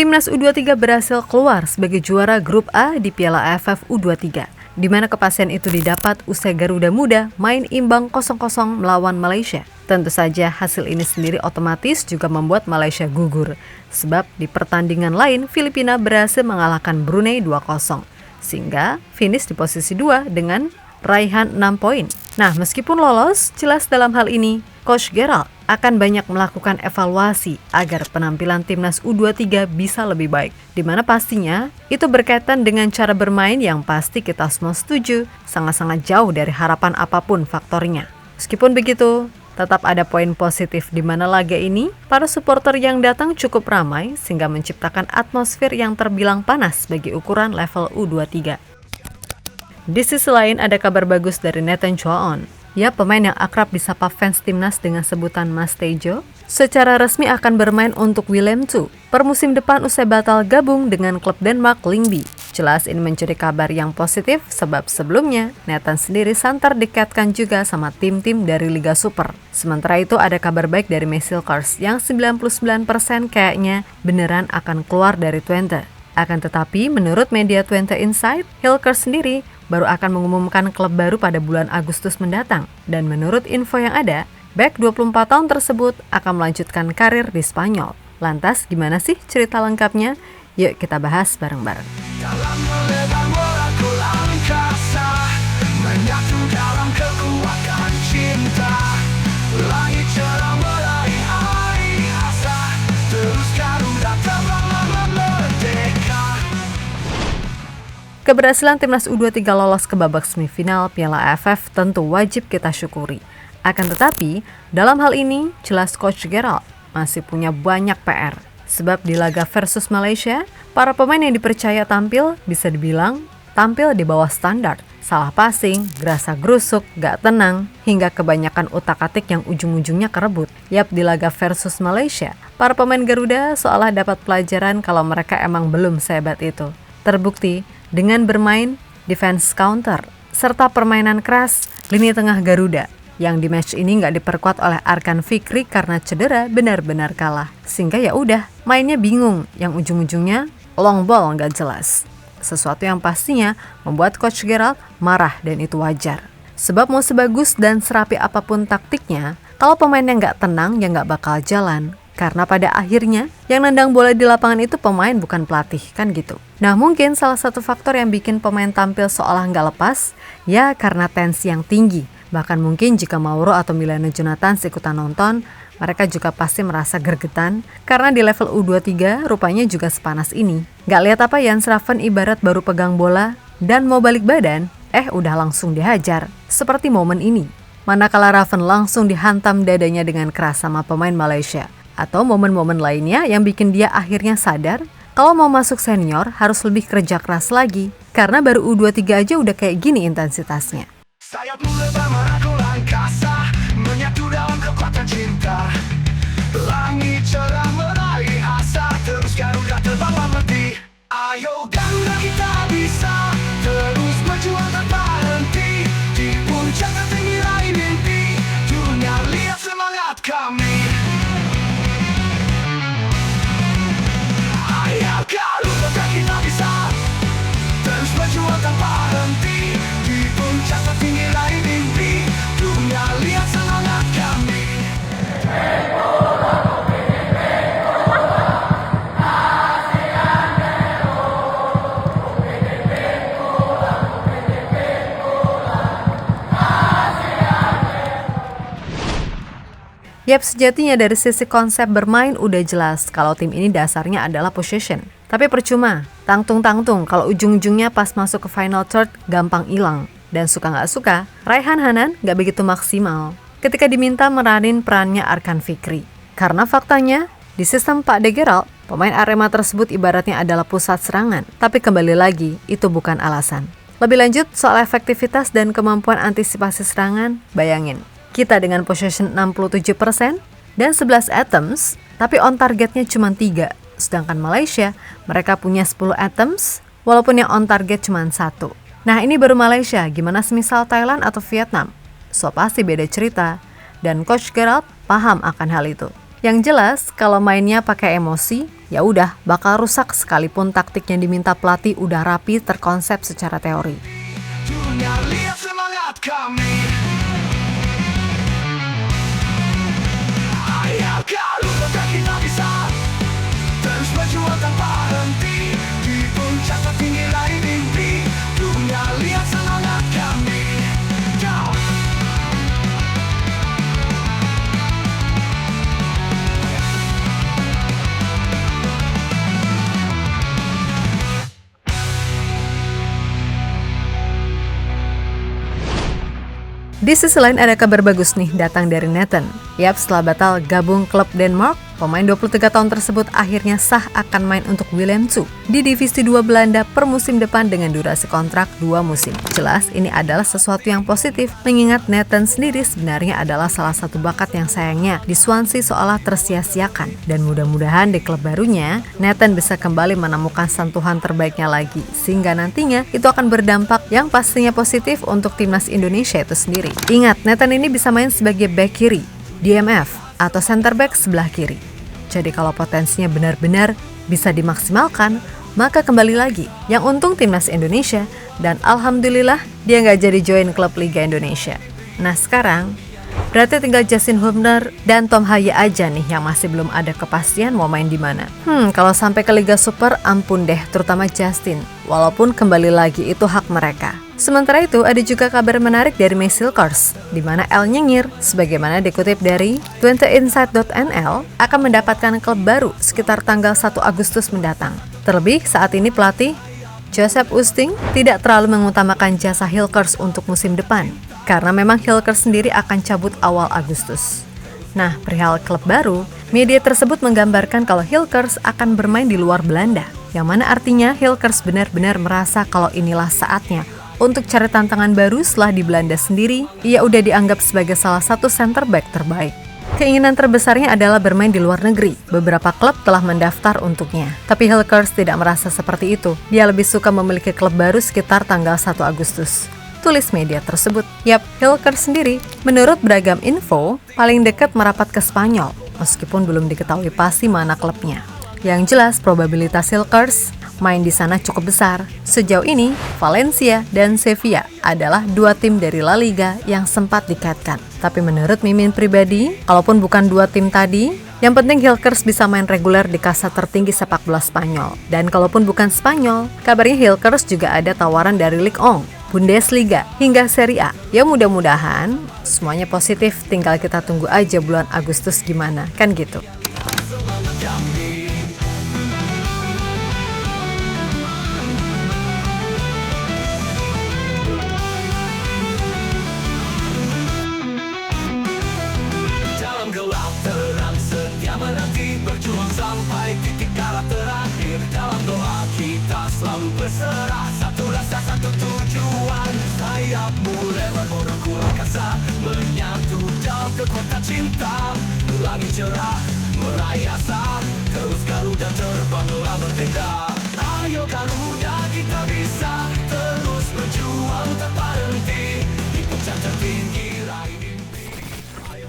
Timnas U23 berhasil keluar sebagai juara grup A di Piala AFF U23, di mana kepastian itu didapat usai Garuda Muda main imbang 0-0 melawan Malaysia. Tentu saja hasil ini sendiri otomatis juga membuat Malaysia gugur, sebab di pertandingan lain Filipina berhasil mengalahkan Brunei 2-0, sehingga finish di posisi 2 dengan raihan 6 poin. Nah, meskipun lolos, jelas dalam hal ini Coach Gerald akan banyak melakukan evaluasi agar penampilan Timnas U23 bisa lebih baik, di mana pastinya itu berkaitan dengan cara bermain yang pasti kita semua setuju sangat-sangat jauh dari harapan apapun faktornya. Meskipun begitu, tetap ada poin positif di mana laga ini para supporter yang datang cukup ramai sehingga menciptakan atmosfer yang terbilang panas bagi ukuran level U23. Di sisi lain ada kabar bagus dari Nathan Choaon. Ya, pemain yang akrab disapa fans Timnas dengan sebutan Mas Tejo, secara resmi akan bermain untuk Willem II per musim depan usai batal gabung dengan klub Denmark Lyngby. Jelas ini mencuri kabar yang positif sebab sebelumnya Nathan sendiri santer dikaitkan juga sama tim-tim dari Liga Super. Sementara itu ada kabar baik dari Hilkers yang 99% kayaknya beneran akan keluar dari Twente. Akan tetapi menurut media Twente Insight, Hilkers sendiri baru akan mengumumkan klub baru pada bulan Agustus mendatang. Dan menurut info yang ada, bek 24 tahun tersebut akan melanjutkan karir di Spanyol. Lantas gimana sih cerita lengkapnya? Yuk kita bahas bareng-bareng. Dalam melebar bola gol angkasa, menyatu dalam kekuatan cinta. Langit cerah mulai hari asa, terus Garuda terbang merdeka. Keberhasilan Timnas U23 lolos ke babak semifinal Piala AFF tentu wajib kita syukuri. Akan tetapi, dalam hal ini, jelas Coach Gerald masih punya banyak PR. Sebab di laga versus Malaysia, para pemain yang dipercaya tampil bisa dibilang tampil di bawah standar. Salah passing, gerasa gerusuk, gak tenang, hingga kebanyakan utak-atik yang ujung-ujungnya kerebut. Yap, di laga versus Malaysia, para pemain Garuda seolah dapat pelajaran kalau mereka emang belum sehebat itu. Terbukti dengan bermain defense counter serta permainan keras lini tengah Garuda yang di match ini nggak diperkuat oleh Arkan Fikri karena cedera benar-benar kalah. Sehingga ya udah mainnya bingung yang ujung-ujungnya long ball nggak jelas. Sesuatu yang pastinya membuat Coach Gerald marah dan itu wajar. Sebab mau sebagus dan serapi apapun taktiknya, kalau pemainnya nggak tenang ya nggak bakal jalan. Karena pada akhirnya yang nendang bola di lapangan itu pemain bukan pelatih, kan gitu. Nah mungkin salah satu faktor yang bikin pemain tampil seolah nggak lepas, ya karena tensi yang tinggi. Bahkan mungkin jika Mauro atau Milano Jonathan ikutan nonton, mereka juga pasti merasa gergetan karena di level U23 rupanya juga sepanas ini. Nggak lihat apa Jans Raven ibarat baru pegang bola dan mau balik badan, udah langsung dihajar. Seperti momen ini, manakala Raven langsung dihantam dadanya dengan keras sama pemain Malaysia. Atau momen-momen lainnya yang bikin dia akhirnya sadar kalau mau masuk senior harus lebih kerja keras lagi. Karena baru U23 aja udah kayak gini intensitasnya. Sayap melebar merangkul angkasa, menyatu dalam kekuatan cinta. Langit cerah meraih asa, terus Garuda terbang merdeka. Ayo Garuda kita bisa, terus berjuang tanpa henti. Di puncak tertinggi raih mimpi, dunia lihat semangat kami. Garuda kita bisa, terus berjuang tanpa henti. Di puncak tertinggi raih mimpi, dunia lihat semangat kami. Yap, sejatinya dari sisi konsep bermain udah jelas kalau tim ini dasarnya adalah possession. Tapi percuma, tangtung-tangtung kalau ujung-ujungnya pas masuk ke final third gampang hilang. Dan suka nggak suka, Raihan Hanan nggak begitu maksimal ketika diminta meranin perannya Arkan Fikri. Karena faktanya, di sistem Pak De Gerald, pemain Arema tersebut ibaratnya adalah pusat serangan. Tapi kembali lagi, itu bukan alasan. Lebih lanjut, soal efektivitas dan kemampuan antisipasi serangan, bayangin. Kita dengan possession 67% dan 11 attempts, tapi on targetnya cuma 3. Sedangkan Malaysia, mereka punya 10 attempts, walaupun yang on target cuma 1. Nah ini baru Malaysia, gimana semisal Thailand atau Vietnam? So pasti beda cerita, dan Coach Gerald paham akan hal itu. Yang jelas, kalau mainnya pakai emosi, ya udah bakal rusak sekalipun taktik yang diminta pelatih udah rapi terkonsep secara teori. Dunia lihat semangat kami. Ayo kalau bukan kita bisa terus berjuang tanpa henti di puncak tertinggi raih mimpi. Dunia lihat semangat kami. Go! Di sisi lain ada kabar bagus nih datang dari Nathan. Yap, setelah batal gabung klub Denmark, pemain 23 tahun tersebut akhirnya sah akan main untuk Willem II di Divisi 2 Belanda per musim depan dengan durasi kontrak 2 musim. Jelas ini adalah sesuatu yang positif, mengingat Nathan sendiri sebenarnya adalah salah satu bakat yang sayangnya di Swansea seolah tersia-siakan. Dan mudah-mudahan di klub barunya, Nathan bisa kembali menemukan sentuhan terbaiknya lagi, sehingga nantinya itu akan berdampak yang pastinya positif untuk timnas Indonesia itu sendiri. Ingat, Nathan ini bisa main sebagai back kiri, DMF, atau center back sebelah kiri. Jadi kalau potensinya benar-benar bisa dimaksimalkan, maka kembali lagi yang untung timnas Indonesia, dan alhamdulillah dia nggak jadi join klub Liga Indonesia. Nah sekarang, berarti tinggal Justin Hubner dan Tom Haye aja nih yang masih belum ada kepastian mau main di mana. Kalau sampai ke Liga Super, ampun deh, terutama Justin. Walaupun kembali lagi itu hak mereka. Sementara itu, ada juga kabar menarik dari Mace Hilkers, di mana El Nyengir, sebagaimana dikutip dari 20insight.nl, akan mendapatkan klub baru sekitar tanggal 1 Agustus mendatang. Terlebih, saat ini pelatih Joseph Oosting tidak terlalu mengutamakan jasa Hilkers untuk musim depan, karena memang Hilkers sendiri akan cabut awal Agustus. Nah, perihal klub baru, media tersebut menggambarkan kalau Hilkers akan bermain di luar Belanda, yang mana artinya Hilkers benar-benar merasa kalau inilah saatnya untuk cari tantangan baru setelah di Belanda sendiri, ia udah dianggap sebagai salah satu center back terbaik. Keinginan terbesarnya adalah bermain di luar negeri. Beberapa klub telah mendaftar untuknya. Tapi Hilkers tidak merasa seperti itu. Dia lebih suka memiliki klub baru sekitar tanggal 1 Agustus. Tulis media tersebut. Yap, Hilkers sendiri, menurut beragam info, paling dekat merapat ke Spanyol, meskipun belum diketahui pasti mana klubnya. Yang jelas, probabilitas Hilkers main di sana cukup besar. Sejauh ini, Valencia dan Sevilla adalah 2 tim dari La Liga yang sempat dikaitkan. Tapi menurut Mimin pribadi, kalaupun bukan 2 tim tadi, yang penting Hilkers bisa main reguler di kasta tertinggi sepak bola Spanyol. Dan kalaupun bukan Spanyol, kabarnya Hilkers juga ada tawaran dari Ligue 1, Bundesliga, hingga Serie A. Ya mudah-mudahan semuanya positif, tinggal kita tunggu aja bulan Agustus gimana, kan gitu. Gelap terang setia menanti, berjuang sampai titik kala terakhir. Dalam doa kita selalu berserah, satu rasa satu tujuan. Sayapmu lebar bodohku angkasa, menyatu dalam kekuatan cinta. Langit cerah meraih asa, terus Garuda terbanglah merdeka. Ayo Garuda, kita bisa terus berjuang tanpa henti di puncak tertinggi raih.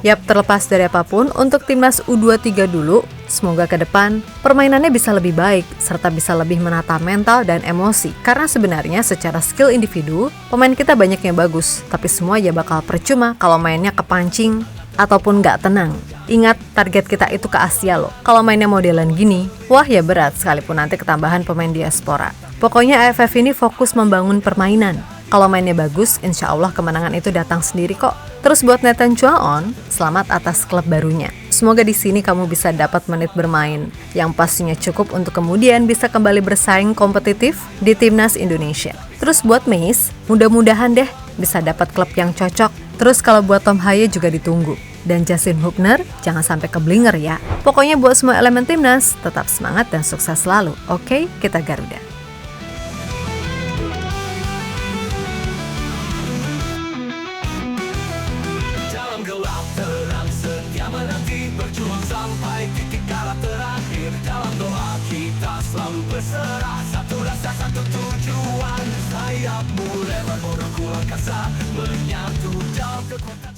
Yap, terlepas dari apapun, untuk timnas U23 dulu, semoga ke depan permainannya bisa lebih baik, serta bisa lebih menata mental dan emosi. Karena sebenarnya secara skill individu, pemain kita banyak yang bagus, tapi semua ya bakal percuma kalau mainnya kepancing ataupun nggak tenang. Ingat, target kita itu ke Asia loh. Kalau mainnya modelan gini, wah ya berat sekalipun nanti ketambahan pemain diaspora. Pokoknya AFF ini fokus membangun permainan. Kalau mainnya bagus, insya Allah kemenangan itu datang sendiri kok. Terus buat Nathan Chuaon, selamat atas klub barunya. Semoga di sini kamu bisa dapat menit bermain yang pastinya cukup untuk kemudian bisa kembali bersaing kompetitif di timnas Indonesia. Terus buat Mace, mudah-mudahan deh bisa dapat klub yang cocok. Terus kalau buat Tom Haye juga ditunggu. Dan Justin Hubner, jangan sampai keblinger ya. Pokoknya buat semua elemen timnas, tetap semangat dan sukses selalu. Oke, kita Garuda. Gelap terang setia menanti, berjuang sampai titik kala terakhir. Dalam doa kita selalu berserah, satu rasa satu tujuan. Sayapmu lebar bodohku angkasa, menyatu dalam kekuatan.